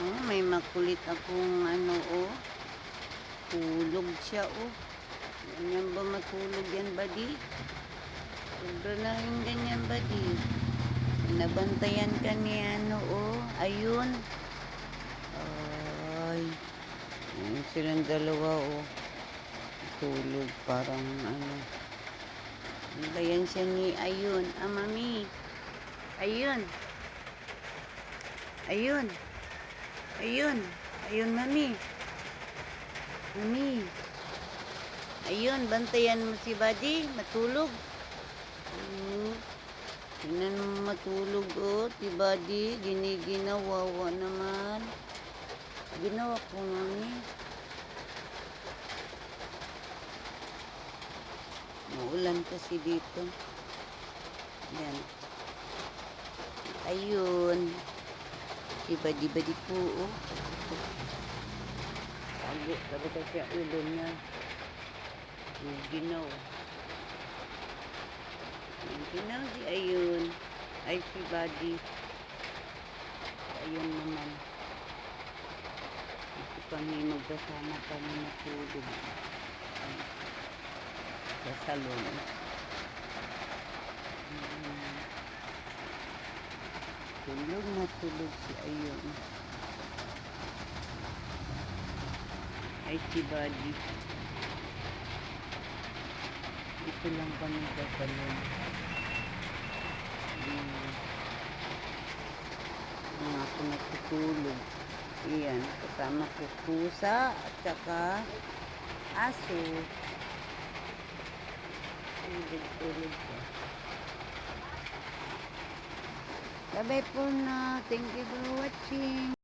Oh, may makulit akong ano, oh. Tulog siya, oh. Ganyan ba matulog yan, buddy? Sobra na rin ganyan, buddy. Nabantayan ka ni ano, oh. Ayun. Ay. Ayun silang dalawa, oh. Tulog parang ano. Bantayan siya ni Ayun. Ah, mami. Ayun. Ayun. Ayun. Ayun, mami. Mami. Ayun, bantayan mo si Buddy. Matulog. Tingnan mo matulog, oh. Si Buddy. Giniginawawa naman. Ginawa ko, mami. Maulan kasi dito. Yan. Ayun. Si Buddy po, oh. Tago talaga siya ulo niya. Ginaw. Ginaw si Ayun. Ay si Buddy. Ayun naman. Ito kami magkasama kami matulog. Sa salon. Tulog na tulog si Ayun. Ay si Buddy. Ito lang kami sa salon. Ako natutulog. Iyan, kasama ko pusa at saka aso. Tulog ko. Bye-bye po na. Thank you for watching.